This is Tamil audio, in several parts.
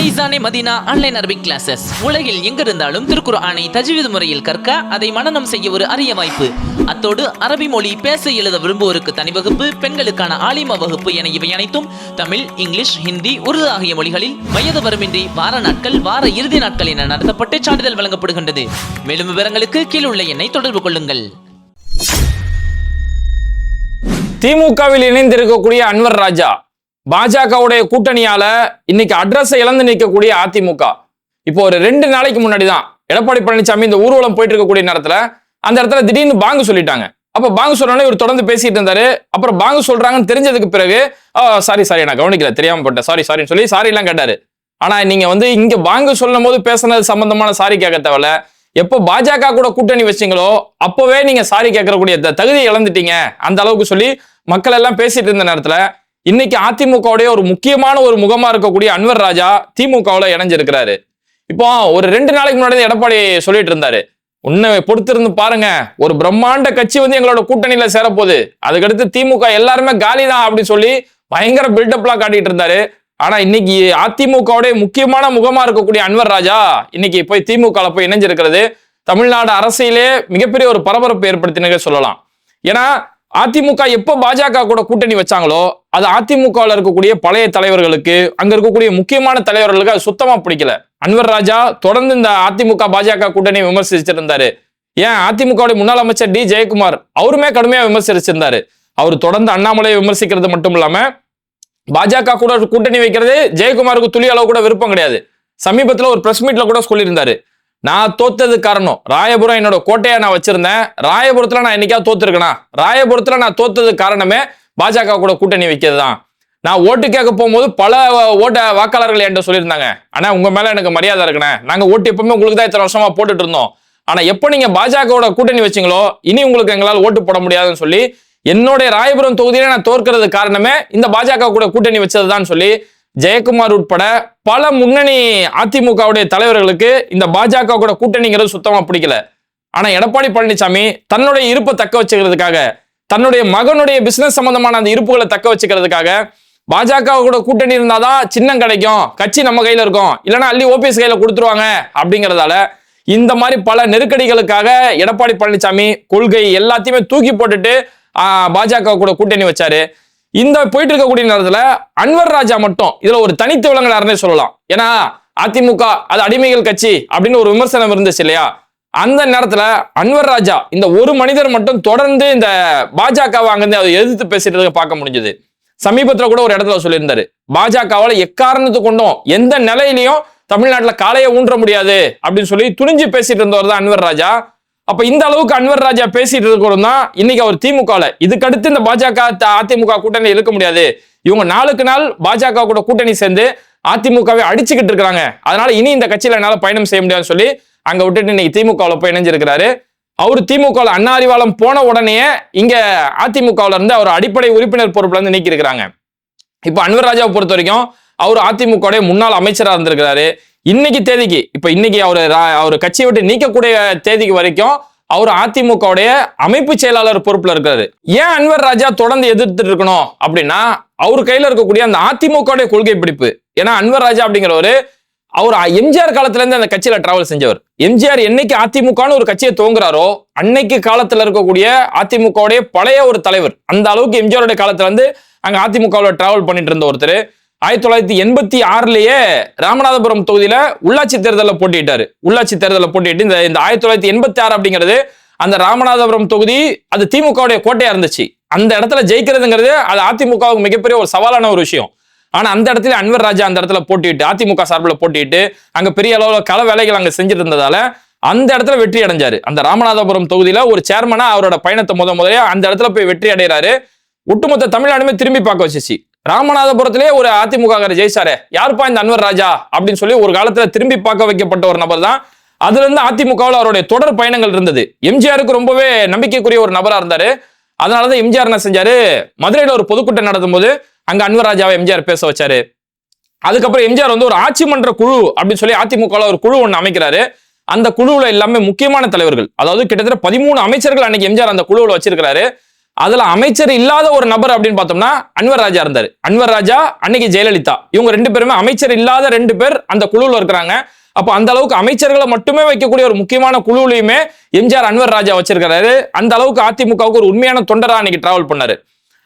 Faizane Madina online Arabic classes. உலகில் எங்கிருந்தாலும் திருக்குர்ஆனை தஜ்வீத் முறையில் கற்க, அதை மனனம் செய்ய ஒரு அரிய வாய்ப்பு. அத்தோடு அரபி மொழி பேச எழுத விரும்புவோருக்கு தனி வகுப்பு, பெண்களுக்கான ஆலிமா வகுப்பு என இவை அனைத்தும் தமிழ், இங்கிலீஷ், ஹிந்தி, உருது ஆகிய மொழிகளில் வயது வரம்பின்றி வார நாட்கள், வார இறுதி நாட்கள் என நடத்தப்பட்டு சான்றிதழ் வழங்கப்படுகின்றது. மேலும் விவரங்களுக்கு கீழுள்ள எண்ணை தொடர்பு கொள்ளுங்கள். திமுகவில் இணைந்திருக்கக்கூடிய அன்வர் ராஜா பாஜகவுடைய கூட்டணியால இன்னைக்கு அட்ரஸ் இழந்து நிற்கக்கூடிய அதிமுக. இப்போ ஒரு 2 நாளைக்கு முன்னாடி தான் எடப்பாடி பழனிசாமி இந்த ஊர்வலம் போயிட்டு இருக்கக்கூடிய நேரத்துல அந்த இடத்துல திடீர்னு பாங்கு சொல்லிட்டாங்க. அப்ப பாங்கு சொல்றோன்னே இவர் தொடர்ந்து பேசிட்டு இருந்தாரு. அப்புறம் பாங்கு சொல்றாங்கன்னு தெரிஞ்சதுக்கு பிறகு சாரி நான் கவனிக்கல, தெரியாம போட்டேன், சாரின்னு சொல்லி சாரி எல்லாம் கேட்டாரு. ஆனா நீங்க இங்க பாங்கு சொல்லும் போது பேசுனது சம்பந்தமான சாரி கேட்க தேவையில்ல. எப்போ பாஜக கூட கூட்டணி வச்சீங்களோ அப்பவே நீங்க சாரி கேட்கக்கூடிய தகுதியை இழந்துட்டீங்க அந்த அளவுக்கு சொல்லி மக்கள் எல்லாம் பேசிட்டு இருந்த நேரத்துல இன்னைக்கு அதிமுகவுடைய ஒரு முக்கியமான ஒரு முகமா இருக்கக்கூடிய அன்வர் ராஜா திமுகவுல இணைஞ்சிருக்கிறாரு. இப்போ ஒரு 2 நாளைக்கு முன்னாடி எடப்பாடி சொல்லிட்டு இருந்தாரு, உன்னை பொறுத்திருந்து பாருங்க, ஒரு பிரம்மாண்ட கட்சி எங்களோட கூட்டணியில சேரப்போகுது, அதுக்கடுத்து திமுக எல்லாருமே காலிதான் அப்படின்னு சொல்லி பயங்கர பில்டப்லாம் காட்டிட்டு இருந்தாரு. ஆனா இன்னைக்கு அதிமுகவுடைய முக்கியமான முகமா இருக்கக்கூடிய அன்வர் ராஜா இன்னைக்கு போய் திமுக போய் இணைஞ்சிருக்கிறது தமிழ்நாடு அரசியலே மிகப்பெரிய ஒரு பரபரப்பு ஏற்படுத்தினே சொல்லலாம். ஏன்னா அதிமுக எப்போ பாஜக கூட கூட்டணி வச்சாங்களோ அது அதிமுகவில் இருக்கக்கூடிய பழைய தலைவர்களுக்கு, அங்க இருக்கக்கூடிய முக்கியமான தலைவர்களுக்கு அது சுத்தமா பிடிக்கல. அன்வர் ராஜா தொடர்ந்து இந்த அதிமுக பாஜக கூட்டணியை விமர்சிச்சிருந்தாரு. ஏன் அதிமுகவுடைய முன்னாள் அமைச்சர் டி ஜெயக்குமார் அவருமே கடுமையா விமர்சிச்சிருந்தாரு. அவர் தொடர்ந்து அண்ணாமலையை விமர்சிக்கிறது மட்டும் இல்லாம பாஜக கூட கூட்டணி வைக்கிறது ஜெயக்குமாருக்கு துளி அளவு கூட விருப்பம் கிடையாது. சமீபத்துல ஒரு பிரஸ் மீட்ல கூட சொல்லியிருந்தாரு, நான் தோத்தது காரணம் ராயபுரம் என்னோட கோட்டையா நான் வச்சிருந்தேன், ராயபுரத்துல நான் என்னைக்காவது தோத்துருக்கேனா, ராயபுரத்துல நான் தோத்தது காரணமே பாஜக கூட கூட்டணி வைக்கிறது தான். நான் ஓட்டு கேட்க போகும்போது பல வாக்காளர்கள் என்கிட்ட சொல்லியிருந்தாங்க, ஆனா உங்க மேல எனக்கு மரியாதை இருக்குண்ணே, நாங்க ஓட்டு எப்பவுமே உங்களுக்கு தான் இத்தனை வருஷமா போட்டுட்டு இருந்தோம், ஆனா எப்ப நீங்க பாஜகவோட கூட்டணி வச்சீங்களோ இனி உங்களுக்கு எங்களால் ஓட்டு போட முடியாதுன்னு சொல்லி என்னுடைய ராயபுரம் தொகுதியில நான் தோற்கிறது காரணமே இந்த பாஜக கூட கூட்டணி வச்சதுதான் சொல்லி ஜெயக்குமார் உட்பட பல முன்னணி அதிமுகவுடைய தலைவர்களுக்கு இந்த பாஜக கூட கூட்டணிங்கிறது சுத்தமா பிடிக்கல. ஆனா எடப்பாடி பழனிசாமி தன்னுடைய இருப்பை தக்க வச்சுக்கிறதுக்காக, தன்னுடைய மகனுடைய பிசினஸ் சம்பந்தமான அந்த இருப்புகளை தக்க வச்சுக்கிறதுக்காக பாஜக கூட கூட்டணி இருந்தாதான் சின்னம் கிடைக்கும், கட்சி நம்ம கையில இருக்கும், இல்லைன்னா அள்ளி ஓபிஎஸ் கையில கொடுத்துருவாங்க அப்படிங்கிறதால இந்த மாதிரி பல நெருக்கடிகளுக்காக எடப்பாடி பழனிசாமி கொள்கை எல்லாத்தையுமே தூக்கி போட்டுட்டு பாஜக கூட கூட்டணி வச்சாரு. இந்த போயிட்டு இருக்கக்கூடிய நேரத்துல அன்வர் ராஜா மட்டும் இதுல ஒரு தனித்து விளங்கினார்னே சொல்லலாம். ஏன்னா அதிமுக அது அடிமைகள் கட்சி அப்படின்னு ஒரு விமர்சனம் இருந்துச்சு இல்லையா, அந்த நேரத்துல அன்வர் ராஜா இந்த ஒரு மனிதர் மட்டும் தொடர்ந்து இந்த பாஜகவை அங்கிருந்து அதை எதிர்த்து பேசிட்டு பார்க்க முடிஞ்சது. சமீபத்துல கூட ஒரு இடத்துல சொல்லியிருந்தாரு, பாஜகவால எக்காரணத்து கொண்டும் எந்த நிலையிலையும் தமிழ்நாட்டுல காலையை ஊன்ற முடியாது அப்படின்னு சொல்லி துணிஞ்சு பேசிட்டு இருந்தவர் தான் அன்வர் ராஜா. அப்ப இந்த அளவுக்கு அன்வர் ராஜா பேசிட்டு இருக்கிறோம் தான் இன்னைக்கு அவர் திமுகல இதுக்கடுத்து இந்த பாஜக அதிமுக கூட்டணி இருக்க முடியாது, இவங்க நாளுக்கு நாள் பாஜக கூட கூட்டணி சேர்ந்து அதிமுகவை அடிச்சுக்கிட்டு இருக்காங்க, அதனால இனி இந்த கட்சியில என்னால பயணம் செய்ய முடியாதுன்னு சொல்லி அங்க விட்டுட்டு இன்னைக்கு திமுகவில் போய் இணைஞ்சிருக்கிறாரு. அவர் திமுக அண்ணா அறிவாலயம் போன உடனே இங்க அதிமுகவுல இருந்து அவர் அடிப்படை உறுப்பினர் பொறுப்புல இருந்து நீக்கி இருக்கிறாங்க. இப்ப அன்வர் ராஜாவை பொறுத்த வரைக்கும் அவர் அதிமுக முன்னாள் அமைச்சராக இருந்திருக்கிறாரு. இன்னைக்கு தேதிக்கு இன்னைக்கு அவர் கட்சியை விட்டு நீக்கக்கூடிய தேதிக்கு வரைக்கும் அவர் அதிமுகவுடைய அமைப்பு செயலாளர் பொறுப்புல இருக்காரு. ஏன் அன்வர் ராஜா தொடர்ந்து எதிர்த்துட்டு இருக்கணும் அப்படின்னா அவர் கையில இருக்கக்கூடிய அந்த அதிமுகவுடைய கொள்கை பிடிப்பு. ஏன்னா அன்வர் ராஜா அப்படிங்கிறவரு அவர் எம்ஜிஆர் காலத்துல இருந்து அந்த கட்சியில டிராவல் செஞ்சவர். எம்ஜிஆர் என்னைக்கு அதிமுகன்னு ஒரு கட்சியை துவங்குறாரோ அன்னைக்கு காலத்துல இருக்கக்கூடிய அதிமுகவுடைய பழைய ஒரு தலைவர். அந்த அளவுக்கு எம்ஜிஆருடைய காலத்துல இருந்து அங்க அதிமுகவில் டிராவல் பண்ணிட்டு இருந்த ஒருத்தர் 1986லயே ராமநாதபுரம் தொகுதியில உள்ளாட்சி தேர்தலில் போட்டிட்டாரு. உள்ளாட்சி தேர்தலில் போட்டிட்டு இந்த 1986 அப்படிங்கிறது அந்த ராமநாதபுரம் தொகுதி அது திமுகவுடைய கோட்டையா இருந்துச்சு. அந்த இடத்துல ஜெயிக்கிறதுங்கிறது அது அதிமுகவுக்கு மிகப்பெரிய ஒரு சவாலான ஒரு விஷயம். ஆனா அந்த இடத்துல அன்வர் ராஜா அந்த இடத்துல போட்டிட்டு அதிமுக சார்பில் போட்டிட்டு அங்க பெரிய அளவுல கள வேலைகள் அங்க செஞ்சுட்டு இருந்ததால அந்த இடத்துல வெற்றி அடைஞ்சாரு. அந்த ராமநாதபுரம் தொகுதியில ஒரு சேர்மனா அவரோட பயணத்தை முதலே அந்த இடத்துல போய் வெற்றி அடைகிறாரு. ஒட்டுமொத்த தமிழ்நாடுமே திரும்பி பார்க்க வச்சிச்சு. ராமநாதபுரத்திலே ஒரு அதிமுக ஜெயிச்சாரு, யாருப்பா இந்த அன்வர் ராஜா அப்படின்னு சொல்லி ஒரு காலத்துல திரும்பி பார்க்க வைக்கப்பட்ட ஒரு நபர் தான். அதுல இருந்து அதிமுகவில் அவருடைய தொடர் பயணங்கள் இருந்தது. எம்ஜிஆருக்கு ரொம்பவே நம்பிக்கைக்குரிய ஒரு நபரா இருந்தாரு. அதனாலதான் எம்ஜிஆர் என்ன செஞ்சாரு, மதுரையில ஒரு பொதுக்கூட்டம் நடத்தும் போது அங்க அன்வர் ராஜாவை எம்ஜிஆர் பேச வச்சாரு. அதுக்கப்புறம் எம்ஜிஆர் ஒரு ஆட்சி மன்ற குழு அப்படின்னு சொல்லி அதிமுகவில் ஒரு குழு ஒன்று அமைக்கிறாரு. அந்த குழுவுல எல்லாமே முக்கியமான தலைவர்கள், அதாவது கிட்டத்தட்ட 13 அமைச்சர்கள் அன்னைக்கு எம்ஜிஆர் அந்த குழுவில் வச்சிருக்கிறாரு. அதுல அமைச்சர் இல்லாத ஒரு நபர் அப்படின்னு பார்த்தோம்னா அன்வர் ராஜா இருந்தாரு. அன்வர் ராஜா, அன்னைக்கு ஜெயலலிதா, இவங்க 2 பேருமே அமைச்சர் இல்லாத 2 பேர் அந்த குழுவில் இருக்கிறாங்க. அப்ப அந்த அளவுக்கு அமைச்சர்களை மட்டுமே வைக்கக்கூடிய ஒரு முக்கியமான குழுவிலையுமே எம்ஜிஆர் அன்வர் ராஜா வச்சிருக்கிறாரு. அந்த அளவுக்கு அதிமுகவுக்கு ஒரு உண்மையான தொண்டரா அன்னைக்கு டிராவல் பண்ணாரு.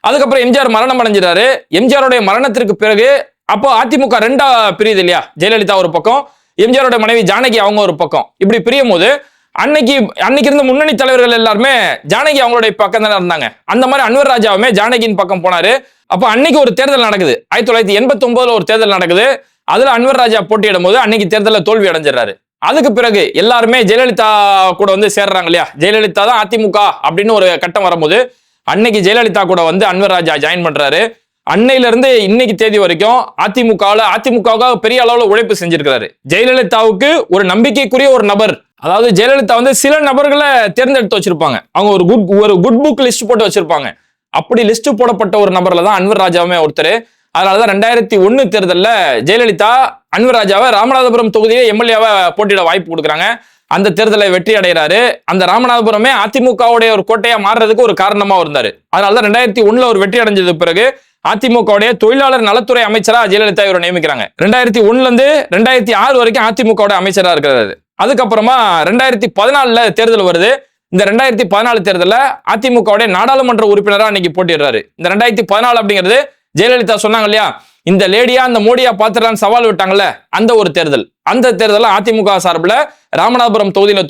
அதுக்கப்புறம் எம்ஜிஆர் மரணம் அடைஞ்சிட்டாரு. எம்ஜிஆருடைய மரணத்திற்கு பிறகு அப்போ அதிமுக 2ஆ பிரியுது இல்லையா? ஜெயலலிதா ஒரு பக்கம், எம்ஜிஆரோட மனைவி ஜானகி அவங்க ஒரு பக்கம். இப்படி பிரியும் போது அன்னைக்கு இருந்த முன்னணி தலைவர்கள் எல்லாருமே ஜானகி அவங்களுடைய பக்கம் தானே இருந்தாங்க. அந்த மாதிரி அன்வர் ராஜாவுமே ஜானகியின் பக்கம் போனாரு. அப்ப அன்னைக்கு ஒரு தேர்தல் நடக்குது. 1989 ஒரு தேர்தல் நடக்குது. அதுல அன்வர் ராஜா போட்டியிடும் போது அன்னைக்கு தேர்தலில் தோல்வி அடைஞ்சிடறாரு. அதுக்கு பிறகு எல்லாருமே ஜெயலலிதா கூட வந்து சேர்றாங்க இல்லையா? ஜெயலலிதா தான் அதிமுக அப்படின்னு ஒரு கட்டம் வரும்போது அன்னைக்கு ஜெயலலிதா கூட வந்து அன்வர் ராஜா ஜாயின் பண்றாரு. அன்னையில இருந்து இன்னைக்கு தேதி வரைக்கும் அதிமுகவுக்காக பெரிய அளவுல உழைப்பு செஞ்சிருக்கிறாரு. ஜெயலலிதாவுக்கு ஒரு நம்பிக்கைக்குரிய ஒரு நபர். அதாவது ஜெயலலிதா வந்து சில நபர்களை தேர்ந்தெடுத்து வச்சிருப்பாங்க. அவங்க ஒரு குட் புக் லிஸ்ட் போட்டு வச்சிருப்பாங்க. அப்படி லிஸ்ட் போடப்பட்ட ஒரு நபர்ல தான் அன்வர் ராஜாவுமே ஒருத்தர். அதனாலதான் 2001 தேர்தலில் ஜெயலலிதா அன்வர் ராஜாவை ராமநாதபுரம் தொகுதியை எம்எல்ஏவை போட்டியிட வாய்ப்பு கொடுக்குறாங்க. அந்த தேர்தலை வெற்றி அடைகிறாரு. அந்த ராமநாதபுரமே அதிமுகவுடைய ஒரு கோட்டையா மாறுறதுக்கு ஒரு காரணமா இருந்தாரு. அதனாலதான் 2001 ஒரு வெற்றி அடைஞ்சது பிறகு அதிமுகவுடைய தொழிலாளர் நலத்துறை அமைச்சரா ஜெயலலிதா இவரை நியமிக்கிறாங்க. 2001 இருந்து 2006 வரைக்கும் அதிமுகவுடைய அமைச்சரா இருக்கிறாரு. அதுக்கப்புறமா 2014 தேர்தல் வருது. இந்த 2014 தேர்தலில் அதிமுகவுடைய நாடாளுமன்ற உறுப்பினரா அன்னைக்கு போட்டிடுறாரு. இந்த 2014 அப்படிங்கிறது ஜெயலலிதா சொன்னாங்க இல்லையா, இந்த லேடியா அந்த மோடியா பாத்துறான்னு சவால் விட்டாங்கல்ல, அந்த ஒரு தேர்தல். அந்த தேர்தலில் அதிமுக சார்பில் ராமநாதபுரம் தொகுதியில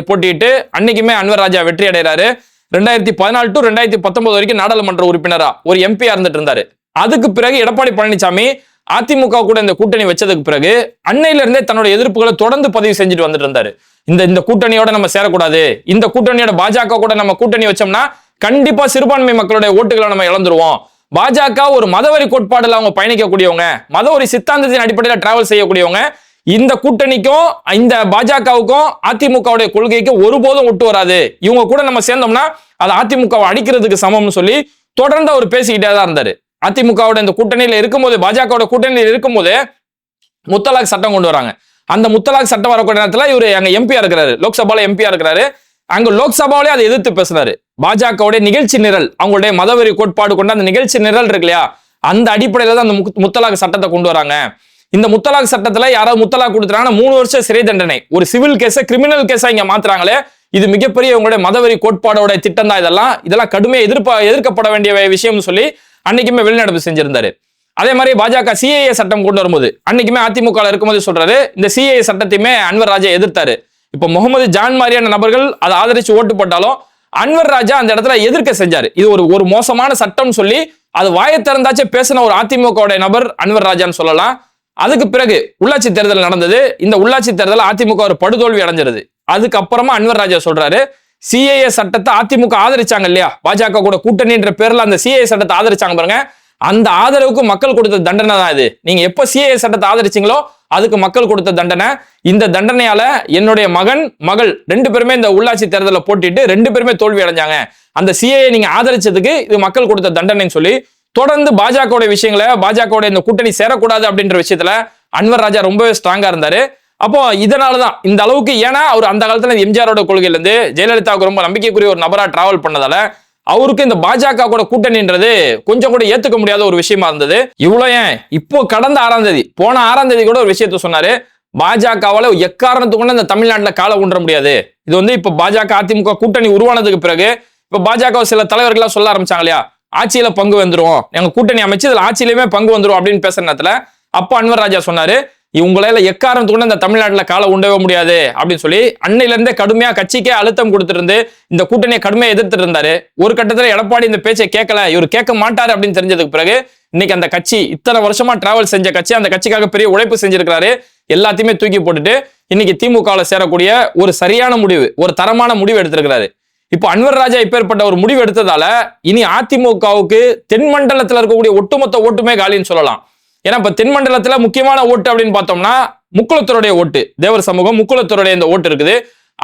போட்டியிட்டு அன்னைக்குமே அன்வர் ராஜா வெற்றி அடைகிறாரு. 2014 டு 2019 வரைக்கும் நாடாளுமன்ற உறுப்பினரா ஒரு எம்பியா இருந்துட்டு இருந்தாரு. அதுக்கு பிறகு எடப்பாடி பழனிசாமி அதிமுக கூட இந்த கூட்டணி வச்சதுக்கு பிறகு அன்னையில இருந்தே தன்னோட எதிர்ப்புகளை தொடர்ந்து பதிவு செஞ்சுட்டு வந்துட்டு இருந்தாரு. இந்த கூட்டணியோட நம்ம சேரக்கூடாது, இந்த கூட்டணியோட பாஜக கூட நம்ம கூட்டணி வச்சோம்னா கண்டிப்பா சிறுபான்மை மக்களுடைய ஓட்டுகளை நம்ம இழந்துருவோம். பாஜக ஒரு மதவெறி கோட்பாடுல அவங்க பயணிக்கக்கூடியவங்க, மதவெறி சித்தாந்தத்தின் அடிப்படையில் டிராவல் செய்யக்கூடியவங்க. இந்த கூட்டணிக்கும் இந்த பாஜகவுக்கும் அதிமுகவுடைய கொள்கைக்கும் ஒருபோதும் ஒட்டு வராது. இவங்க கூட நம்ம சேர்ந்தோம்னா அது அதிமுகவை அடிக்கிறதுக்கு சமம்னு சொல்லி தொடர்ந்து அவர் பேசிக்கிட்டே தான் இருந்தாரு. அதிமுகவோட இந்த கூட்டணியில இருக்கும்போது, பாஜகவோட கூட்டணியில் இருக்கும்போது முத்தலாக் சட்டம் கொண்டு வராங்க. அந்த முத்தலாக் சட்டம் வரக்கூடிய நேரத்தில் இவர் அங்க எம்பியா இருக்கிறாரு, லோக்சபால எம்பியா இருக்கிறாரு. அங்க லோக்சபாவிலே அதை எதிர்த்து பேசுறாரு. பாஜகவுடைய நிகழ்ச்சி நிரல், அவங்களுடைய மதவெறி கோட்பாடு கொண்ட அந்த நிகழ்ச்சி நிரல் இருக்கு இல்லையா, அந்த அடிப்படையில தான் அந்த முத்தலாக் சட்டத்தை கொண்டு வராங்க. இந்த முத்தலாக் சட்டத்துல யாராவது முத்தலாக் கொடுத்துறாங்கன்னா 3 வருஷம் சிறை தண்டனை. ஒரு சிவில் கேஸை கிரிமினல் கேஸா இங்க மாத்துறாங்களே, இது மிகப்பெரிய உங்களுடைய மதவெறி கோட்பாடோட திட்டம் தான். இதெல்லாம் கடுமையா எதிர்க்கப்பட வேண்டிய விஷயம்னு சொல்லி அன்னைக்குமே வெளிநடப்பு செஞ்சிருந்தாரு. அதே மாதிரி பாஜக சிஏஏ சட்டம் கொண்டு வரும்போது அன்னைக்குமே அதிமுக இருக்கும்போது சொல்றாரு, இந்த சிஏஏ சட்டத்தையுமே அன்வர் ராஜா எதிர்த்தாரு. இப்ப முகமது ஜான் மாதிரியான நபர்கள் அதை ஆதரிச்சு ஓட்டு போட்டாலும் அன்வர் ராஜா அந்த இடத்துல எதிர்க்க செஞ்சாரு. இது ஒரு மோசமான சட்டம் சொல்லி அது வாயை திறந்தாச்சே பேசின ஒரு அதிமுக நபர் அன்வர் ராஜான்னு சொல்லலாம். அதுக்கு பிறகு உள்ளாட்சி தேர்தல் நடந்தது. இந்த உள்ளாட்சி தேர்தல் அதிமுக ஒரு படுதோல்வி அடைஞ்சிருது. அதுக்கப்புறமா அன்வர் ராஜா சொல்றாரு, சிஏஏ சட்டத்தை அதிமுக ஆதரிச்சாங்க இல்லையா, பாஜக கூட கூட்டணின்ற பேர்ல அந்த சிஏஏ சட்டத்தை ஆதரிச்சாங்க பாருங்க, அந்த ஆதரவுக்கு மக்கள் கொடுத்த தண்டனை தான் இது. நீங்க எப்ப சிஏஏ சட்டத்தை ஆதரிச்சீங்களோ அதுக்கு மக்கள் கொடுத்த தண்டனை. இந்த தண்டனையால என்னுடைய மகள் 2 பேருமே இந்த உள்ளாட்சி தேர்தலில் போட்டிட்டு 2 பேருமே தோல்வி அடைஞ்சாங்க. அந்த சிஏஏ நீங்க ஆதரிச்சதுக்கு இது மக்கள் கொடுத்த தண்டனைன்னு சொல்லி தொடர்ந்து பாஜக விஷயங்களை, பாஜக இந்த கூட்டணி சேரக்கூடாது அப்படின்ற விஷயத்துல அன்வர் ராஜா ரொம்பவே ஸ்ட்ராங்கா இருந்தாரு. அப்போ இதனாலதான் இந்த அளவுக்கு, ஏன்னா அவர் அந்த காலத்துல எம்ஜிஆரோட கொள்கையில இருந்து ஜெயலலிதாவுக்கு ரொம்ப நம்பிக்கைக்குரிய ஒரு நபரா டிராவல் பண்ணதால அவருக்கு இந்த பாஜக கூட கூட்டணின்றது கொஞ்சம் கூட ஏத்துக்க முடியாத ஒரு விஷயமா இருந்தது. இவ்வளவு ஏன், இப்போ கடந்த 6ஆம் தேதி, போன 6ஆம் தேதி கூட ஒரு விஷயத்த சொன்னாரு, பாஜகவால எக்காரணத்துக்கு கூட இந்த தமிழ்நாட்டுல காலை ஊன்ற முடியாது. இது வந்து இப்ப பாஜக அதிமுக கூட்டணி உருவானதுக்கு பிறகு இப்ப பாஜக சில தலைவர்கள்லாம் சொல்ல ஆரம்பிச்சாங்க இல்லையா, ஆட்சியில பங்கு வந்துரும், எங்க கூட்டணி அமைச்சு இதுல ஆட்சியிலுமே பங்கு வந்துரும் அப்படின்னு பேசுற நேரத்துல அப்ப அன்வர் ராஜா சொன்னாரு, இவங்களால எக்காரணத்துக்கு கூட இந்த தமிழ்நாட்டுல காலை உண்டவே முடியாது அப்படின்னு சொல்லி அன்னையில இருந்தே கடுமையா கட்சிக்கே அழுத்தம் கொடுத்துருந்து இந்த கூட்டணியை கடுமையா எதிர்த்துட்டு இருந்தாரு. ஒரு கட்டத்துல எடப்பாடி இந்த பேச்சை கேட்கல, இவர் கேட்க மாட்டாரு அப்படின்னு தெரிஞ்சதுக்கு பிறகு இன்னைக்கு அந்த கட்சி இத்தனை வருஷமா டிராவல் செஞ்ச கட்சி, அந்த கட்சிக்காக பெரிய உழைப்பு செஞ்சிருக்கிறாரு. எல்லாத்தையுமே தூக்கி போட்டுட்டு இன்னைக்கு திமுகவில் சேரக்கூடிய ஒரு சரியான முடிவு, ஒரு தரமான முடிவு எடுத்திருக்கிறாரு. இப்போ அன்வர் ராஜா இப்பேற்பட்ட ஒரு முடிவு எடுத்ததால இனி அதிமுகவுக்கு தென்மண்டலத்தில் இருக்கக்கூடிய ஒட்டுமொத்த ஓட்டுமே காலின்னு சொல்லலாம். ஏன்னா இப்ப தென்மண்டலத்துல முக்கியமான ஓட்டு அப்படின்னு பார்த்தோம்னா முக்குளத்தூருடைய ஓட்டு, தேவர் சமூகம் முக்குளத்தூருடைய இந்த ஓட்டு இருக்குது.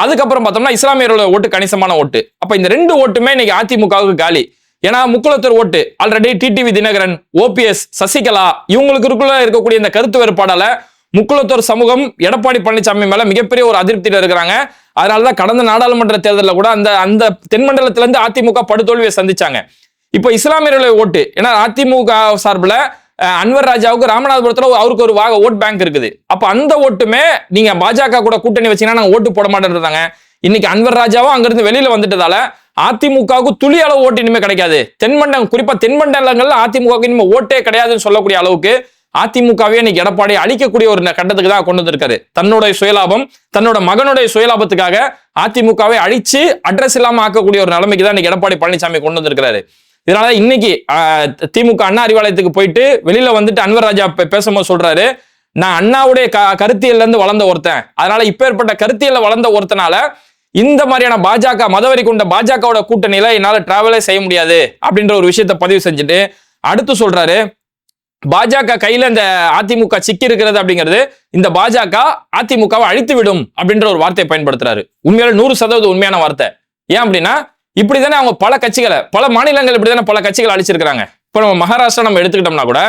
அதுக்கப்புறம் பார்த்தோம்னா இஸ்லாமியர்களோட ஓட்டு கணிசமான ஓட்டு. அப்ப இந்த 2 ஓட்டுமே இன்னைக்கு அதிமுகவுக்கு காலி. ஏன்னா முக்குளத்தூர் ஓட்டு already TTV Dinakaran, OPS, Sasikala இவங்களுக்குள்ள இருக்கக்கூடிய இந்த கருத்து வேறுபாடால முக்குளத்தூர் சமூகம் எடப்பாடி பழனிசாமி மேல மிகப்பெரிய ஒரு அதிருப்தியில இருக்கிறாங்க. அதனாலதான் கடந்த நாடாளுமன்ற தேர்தலில் கூட அந்த அந்த தென்மண்டலத்துல இருந்து அதிமுக படுதோல்வியை சந்திச்சாங்க. இப்ப இஸ்லாமியர்களுடைய ஓட்டு, ஏன்னா அதிமுக சார்பில் அன்வர் ராஜாவுக்கு ராமநாதபுரத்துல அவருக்கு ஒரு ஓட் பேங்க் இருக்குது. அப்ப அந்த ஓட்டுமே நீங்க பாஜக கூட கூட்டணி வச்சீங்கன்னா நாங்க ஓட்டு போட மாட்டேன்றாங்க. இன்னைக்கு அன்வர் ராஜாவும் அங்கிருந்து வெளியில வந்துட்டதால அதிமுகவுக்கு துளி அளவு ஓட்டு இனிமே கிடைக்காது. குறிப்பா தென்மண்டலங்கள்ல அதிமுக இனிமே ஓட்டே கிடையாதுன்னு சொல்லக்கூடிய அளவுக்கு அதிமுகவே இன்னைக்கு எடப்பாடி அழிக்கக்கூடிய ஒரு கட்டத்துக்கு தான் கொண்டு வந்திருக்காரு. தன்னுடைய சுயலாபம், தன்னோட மகனுடைய சுயலாபத்துக்காக அதிமுகவை அழிச்சு அட்ரஸ் இல்லாம ஆக்கக்கூடிய ஒரு நிலைமைக்கு தான் இன்னைக்கு எடப்பாடி பழனிசாமி கொண்டு வந்திருக்கிறாரு. இதனால இன்னைக்கு திமுக அண்ணா அறிவாலயத்துக்கு போயிட்டு வெளியில வந்துட்டு அன்வர் ராஜா பேசும்போது சொல்றாரு, நான் அண்ணாவுடைய கருத்தியல்ல இருந்து வளர்ந்த ஒருத்தன், அதனால இப்பேற்பட்ட கருத்தியல்ல வளர்ந்த ஒருத்தனால இந்த மாதிரியான பாஜக மதவெறி கொண்ட பாஜகவோட கூட்டணியில என்னால டிராவலே செய்ய முடியாது அப்படின்ற ஒரு விஷயத்தை பதிவு செஞ்சுட்டு அடுத்து சொல்றாரு, பாஜக கையில இந்த அதிமுக சிக்கி இருக்கிறது அப்படிங்கிறது இந்த பாஜக அதிமுகவை அழித்து விடும் அப்படின்ற ஒரு வார்த்தையை பயன்படுத்துறாரு. உண்மையில 100% உண்மையான வார்த்தை. ஏன் அப்படின்னா இப்படிதானே அவங்க பல கட்சிகளை, பல மாநிலங்கள் இப்படிதானே பல கட்சிகளை அழிச்சிருக்காங்க. இப்ப நம்ம மகாராஷ்டிரா நம்ம எடுத்துக்கிட்டோம்னா கூட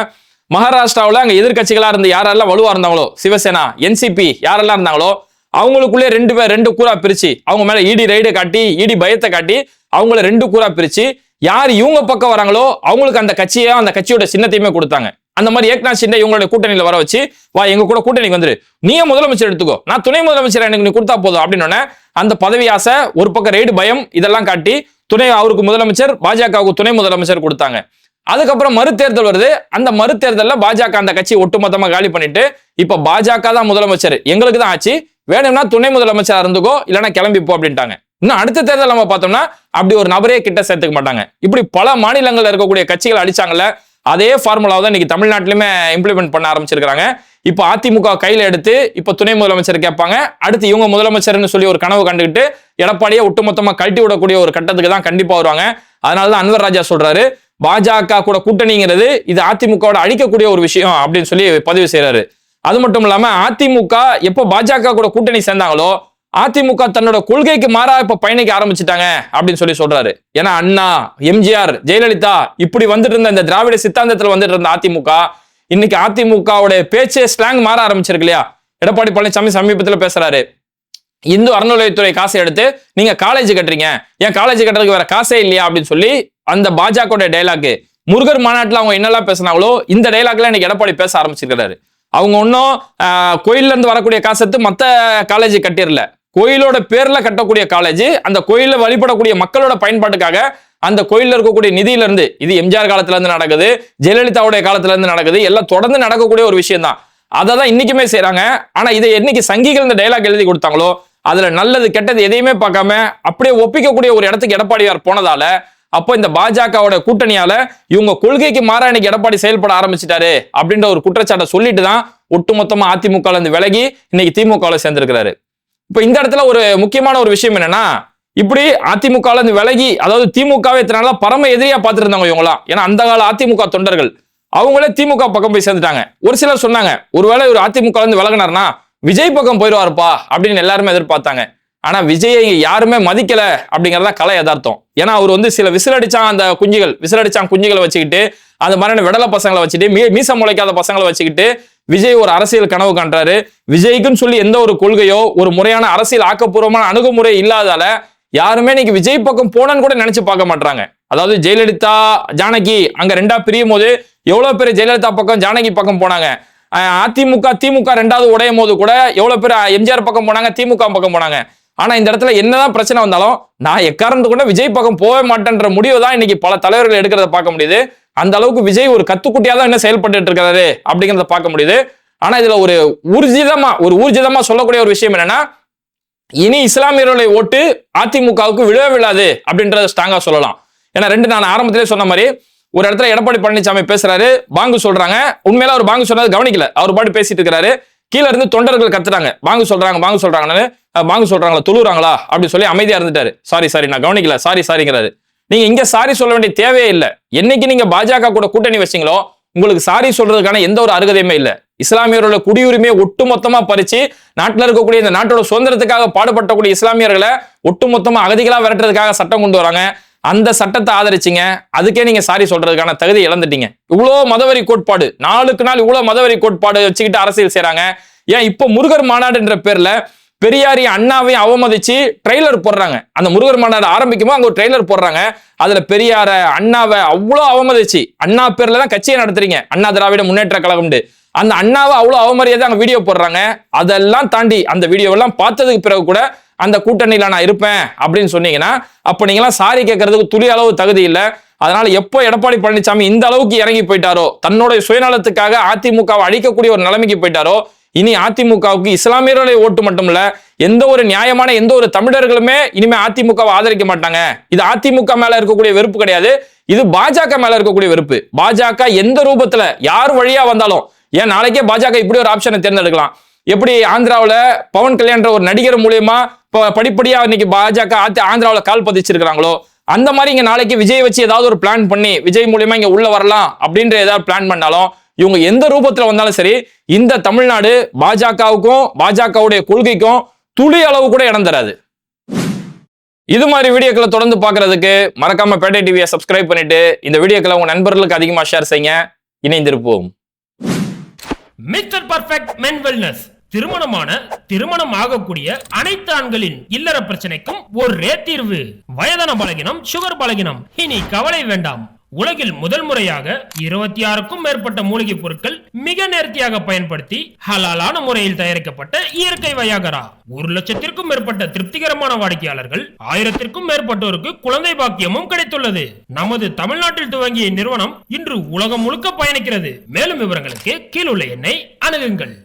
மகாராஷ்டிராவில் அங்க எதிர்கட்சிகளா இருந்து யாரெல்லாம் வலுவா இருந்தாங்களோ, சிவசேனா, என்சிபி யாரெல்லாம் இருந்தாங்களோ அவங்களுக்குள்ளே ரெண்டு கூறா பிரிச்சு, அவங்க மேல இடி ரைடு காட்டி, இடி பயத்தை காட்டி அவங்கள 2 கூறா பிரிச்சு யார் இவங்க பக்கம் வராங்களோ அவங்களுக்கு அந்த கட்சியோட சின்னத்தையுமே கொடுத்தாங்க. அந்த மாதிரி ஏக்நாத் ஷிண்டே இவங்களுடைய கூட்டணியில வர வச்சு, வா எங்க கூட கூட்டணிக்கு வந்துரு, நீயே முதலமைச்சர் எடுத்துக்கோ, நான் துணை முதலமைச்சர் எனக்கு நீ கொடுத்தா போதும் அப்படின்னு அந்த பதவி ஆசை, ஒரு பக்கம் ரைடு பயம் இதெல்லாம் காட்டி அவருக்கு முதலமைச்சர், பாஜகவுக்கு துணை முதலமைச்சர் கொடுத்தாங்க. அதுக்கப்புறம் மறுதேர்தல் வருது. அந்த மறுதேர்தலில் பாஜக அந்த கட்சி ஒட்டுமொத்தமா காலி பண்ணிட்டு இப்ப பாஜக தான் முதலமைச்சர், எங்களுக்கு தான் ஆச்சு, வேணும்னா துணை முதலமைச்சரா இருந்துக்கோ இல்லைன்னா கிளம்பிப்போ அப்படின்ட்டாங்க. இன்னும் அடுத்த தேர்தல் நம்ம பார்த்தோம்னா அப்படி ஒரு நபரே கிட்ட சேர்த்துக்க மாட்டாங்க. இப்படி பல மாநிலங்கள்ல இருக்கக்கூடிய கட்சிகள் அடிச்சாங்கல்ல, அதே ஃபார்முலாவை தான் இன்னைக்கு தமிழ்நாட்டிலுமே இம்ப்ளிமெண்ட் பண்ண ஆரம்பிச்சிருக்காங்க. இப்போ அதிமுக கையில எடுத்து இப்ப துணை முதலமைச்சர் கேட்பாங்க, அடுத்து இவங்க முதலமைச்சர்னு சொல்லி ஒரு கனவு கண்டுகிட்டு எடப்பாடியை ஒட்டுமொத்தமா கழட்டி விடக்கூடிய ஒரு கட்டத்துக்கு தான் கண்டிப்பா வருவாங்க. அதனாலதான் அன்வர் ராஜா சொல்றாரு, பாஜக கூட கூட்டணிங்கிறது இது அதிமுகவோட அழிக்கக்கூடிய ஒரு விஷயம் அப்படின்னு சொல்லி பதிவு செய்யறாரு. அது மட்டும் இல்லாம அதிமுக எப்போ பாஜக கூட கூட்டணி சேர்ந்தாங்களோ அதிமுக தன்னோட கொள்கைக்கு மாறா இப்ப பயணிக்க ஆரம்பிச்சுட்டாங்க அப்படின்னு சொல்லி சொல்றாரு. ஏன்னா அண்ணா, எம்ஜிஆர், ஜெயலலிதா இப்படி வந்துட்டு இருந்த இந்த திராவிட சித்தாந்தத்துல வந்துட்டு இருந்த அதிமுக இன்னைக்கு அதிமுகவுடைய பேச்சே ஸ்லாங் மாற ஆரம்பிச்சிருக்கு இல்லையா? எடப்பாடி பழனிசாமி சமீபத்தில் பேசுறாரு, இந்து அறநிலையத்துறை காசை எடுத்து நீங்க காலேஜ் கட்டுறீங்க, ஏன் காலேஜ் கட்டுறதுக்கு வேற காசே இல்லையா அப்படின்னு சொல்லி அந்த பாஜக டைலாக் முருகர் மாநாட்டில் அவங்க என்னெல்லாம் பேசினாங்களோ இந்த டைலாக்ல இன்னைக்கு எடப்பாடி பேச ஆரம்பிச்சிருக்கிறாரு. அவங்க ஒன்னும் கோயில்ல இருந்து வரக்கூடிய காசத்து மத்த காலேஜ் கட்டிடல, கோயிலோட பேர்ல கட்டக்கூடிய காலேஜ், அந்த கோயில வழிபடக்கூடிய மக்களோட பயன்பாட்டுக்காக அந்த கோயில்ல இருக்கக்கூடிய நிதியில இருந்து, இது எம்ஜிஆர் காலத்துல இருந்து நடக்குது, ஜெயலலிதாவுடைய காலத்துல இருந்து நடக்குது, எல்லாம் தொடர்ந்து நடக்கக்கூடிய ஒரு விஷயம் தான். அதை தான் இன்னைக்குமே செய்யறாங்க. ஆனா இதை என்னைக்கு சங்கிகள் இந்த டைலாக் எழுதி கொடுத்தாங்களோ அதுல நல்லது கெட்டது எதையுமே பார்க்காம அப்படியே ஒப்பிக்கக்கூடிய ஒரு இடத்துக்கு எடப்பாடியார் போனதால அப்போ இந்த பாஜகவோட கூட்டணியால இவங்க கொள்கைக்கு மாறா இன்னைக்கு எடப்பாடி செயல்பட ஆரம்பிச்சிட்டாரு அப்படின்ற ஒரு குற்றச்சாட்டை சொல்லிட்டு தான் ஒட்டுமொத்தமா அதிமுக இருந்து விலகி இன்னைக்கு திமுக சேர்ந்திருக்கிறாரு. இப்ப இந்த இடத்துல ஒரு முக்கியமான ஒரு விஷயம் என்னன்னா, இப்படி அதிமுக இருந்து விலகி, அதாவது திமுகவே இத்தனால பரம எதிரியா பார்த்துட்டு இருந்தாங்க இவங்களாம். ஏன்னா அந்த கால அதிமுக தொண்டர்கள் அவங்களே திமுக பக்கம் போய் சேர்ந்துட்டாங்க. ஒரு சிலர் சொன்னாங்க, ஒருவேளை ஒரு அதிமுக இருந்து விலகினார்னா விஜய் பக்கம் போயிடுவாருப்பா அப்படின்னு எல்லாருமே எதிர்பார்த்தாங்க. ஆனா விஜயை யாருமே மதிக்கல அப்படிங்கறதா கலை யதார்த்தம். ஏன்னா அவர் சில விசிலடிச்சான் குஞ்சுகளை வச்சுக்கிட்டு, அந்த மாதிரியான விடலை பசங்களை வச்சுட்டு, மீச முளைக்காத பசங்களை வச்சுக்கிட்டு விஜய் ஒரு அரசியல் கனவு காண்றாரு. விஜய்க்குன்னு சொல்லி எந்த ஒரு கொள்கையோ ஒரு முறையான அரசியல் ஆக்கப்பூர்வமான அணுகுமுறை இல்லாதால யாருமே இன்னைக்கு விஜய் பக்கம் போனன்னு கூட நினைச்சு பார்க்க மாட்டாங்க. அதாவது ஜெயலலிதா, ஜானகி அங்க ரெண்டா பிரியும் போது எவ்வளவு பேர் ஜெயலலிதா பக்கம் ஜானகி பக்கம் போனாங்க. திமுக ரெண்டாவது உடையும் போது கூட எவ்வளவு பேர் எம்ஜிஆர் பக்கம் போனாங்க, திமுக பக்கம் போனாங்க. ஆனா இந்த இடத்துல என்னதான் பிரச்சனை வந்தாலும் நான் எக்காரணத்து கூட விஜய் பக்கம் போக மாட்டேன்ற முடிவு தான் இன்னைக்கு பல தலைவர்கள் எடுக்கிறத பார்க்க முடியுது. அந்த அளவுக்கு விஜய் ஒரு கத்துக்குட்டியா தான் என்ன செயல்பட்டு இருக்காரு அப்படிங்கிறத பார்க்க முடியுது. ஆனா இதுல ஒரு ஊர்ஜிதமா சொல்லக்கூடிய ஒரு விஷயம் என்னன்னா, இனி இஸ்லாமியர்களுடைய ஓட்டு அதிமுகவுக்கு விழவே விழாது அப்படின்றத ஸ்ட்ராங்கா சொல்லலாம். ஏன்னா நான் ஆரம்பத்திலே சொன்ன மாதிரி ஒரு இடத்துல எடப்பாடி பழனிசாமி பேசுறாரு, பாங்கு சொல்றாங்க. உண்மையில அவர் பாங்கு சொன்னது கவனிக்கல, அவர் பாட்டு பேசிட்டு இருக்கிறாரு. கீழே இருந்து தொண்டர்கள் கத்துறாங்க, பாங்கு சொல்றாங்களா தொழுறாங்களா அப்படின்னு சொல்லி அமைதியா இருந்துட்டாரு. சாரி நான் கவனிக்கல, சாரிங்கிறாரு. நீங்க இங்க சாரி சொல்ல வேண்டிய தேவையே இல்லை. என்னைக்கு நீங்க பாஜக கூட கூட்டணி வச்சீங்களோ உங்களுக்கு சாரி சொல்றதுக்கான எந்த ஒரு அருகதையுமே இல்லை. இஸ்லாமியர்களோட குடியுரிமையை ஒட்டுமொத்தமா பறிச்சு நாட்டில் இருக்கக்கூடிய இந்த நாட்டோட சுதந்திரத்துக்காக பாடுபட்டக்கூடிய இஸ்லாமியர்களை ஒட்டுமொத்தமா அகதிகளா விரட்டுறதுக்காக சட்டம் கொண்டு வராங்க. அந்த சட்டத்தை ஆதரிச்சிங்க, அதுக்கே நீங்க சாரி சொல்றதுக்கான தகுதி இழந்துட்டீங்க. இவ்வளவு மதவெறி கோட்பாடு, நாளுக்கு நாள் இவ்வளவு மதவெறி கோட்பாடு வச்சுக்கிட்டு அரசியல் செய்யறாங்க. ஏன் இப்போ முருகர் மாநாடு என்ற பேர்ல பெரியாரையும் அண்ணாவையும் அவமதிச்சு ட்ரெய்லர் போடுறாங்க. அந்த முருகர் மாநாடு ஆரம்பிக்கும்போது அங்க ஒரு ட்ரெய்லர் போடுறாங்க. அதுல பெரியார அண்ணாவை அவ்வளோ அவமதிச்சு, அண்ணா பேர்ல தான் கட்சியை நடத்துறீங்க, அண்ணா திராவிட முன்னேற்ற கழகம், அந்த அண்ணாவை அவ்வளவு அவமரியாதை அங்க வீடியோ போடுறாங்க. அதெல்லாம் தாண்டி அந்த வீடியோவெல்லாம் பார்த்ததுக்கு பிறகு கூட அந்த கூட்டணியில நான் இருப்பேன் அப்படின்னு சொன்னீங்கன்னா அப்ப நீங்களாம் சாரி கேட்கறதுக்கு துளி அளவு தகுதி இல்லை. அதனால எப்போ எடப்பாடி பழனிசாமி இந்த அளவுக்கு இறங்கி போயிட்டாரோ, தன்னுடைய சுயநலத்துக்காக அதிமுகவை அழிக்கக்கூடிய ஒரு நிலைமைக்கு போயிட்டாரோ, இனி அதிமுகவுக்கு இஸ்லாமியர்களுடைய ஓட்டு மட்டும் இல்ல, எந்த ஒரு நியாயமான எந்த ஒரு தமிழர்களுமே இனிமே அதிமுகவை ஆதரிக்க மாட்டாங்க. இது அதிமுக மேல இருக்கக்கூடிய வெறுப்பு கிடையாது, இது பாஜக மேல இருக்கக்கூடிய வெறுப்பு. பாஜக எந்த ரூபத்துல யார் வழியா வந்தாலும், ஏன் நாளைக்கே பாஜக இப்படி ஒரு ஆப்ஷனை தேர்ந்தெடுக்கலாம். எப்படி ஆந்திராவில் பவன் கல்யாண்ற ஒரு நடிகர் மூலியமா படிப்படியா இன்னைக்கு பாஜக ஆந்திராவில் கால் பதிச்சிருக்கிறாங்களோ, அந்த மாதிரி இங்க நாளைக்கு விஜய் வச்சு ஏதாவது ஒரு பிளான் பண்ணி விஜய் மூலியமா இங்க உள்ள வரலாம் அப்படின்ற ஏதாவது பிளான் பண்ணாலும், இவங்க எந்த ரூபத்துல வந்தாலும் சரி, இந்த தமிழ்நாடு பாஜகவுக்கும் பாஜகவுடைய கொள்கைக்கும் துளி அளவு கூட இடம் தராது. இது மாதிரி வீடியோக்களை தொடர்ந்து பார்க்கிறதுக்கு மறக்காம பேட்டை டிவியை சப்ஸ்கிரைப் பண்ணிட்டு இந்த வீடியோக்களை உங்க நண்பர்களுக்கு அதிகமா ஷேர் செய்யுங்க. இணைந்திருப்போம். மிஸ்டர் பர்ஃபெக்ட் மென் வெல்னஸ். திருமணம் ஆகக்கூடிய அனைத்து ஆண்களின் இல்லற பிரச்சனைக்கும் ஒரே தீர்வு. வயதான பலகினம், சுகர் பலகினம், இனி கவலை வேண்டாம். உலகில் முதல் முறையாக 26க்கும் மேற்பட்ட மூலிகை பொருட்கள் மிக நேர்த்தியாக பயன்படுத்தி ஹலாலான முறையில் தயாரிக்கப்பட்ட இயற்கை வயாகரா. 1,00,000க்கும் மேற்பட்ட திருப்திகரமான வாடிக்கையாளர்கள், 1000க்கும் மேற்பட்டோருக்கு குழந்தை பாக்கியமும் கிடைத்துள்ளது. நமது தமிழ்நாட்டில் துவங்கிய நிறுவனம் இன்று உலகம் முழுக்க பயணிக்கிறது. மேலும் விவரங்களுக்கு கீழுள்ள எண்ணை அணுகுங்கள்.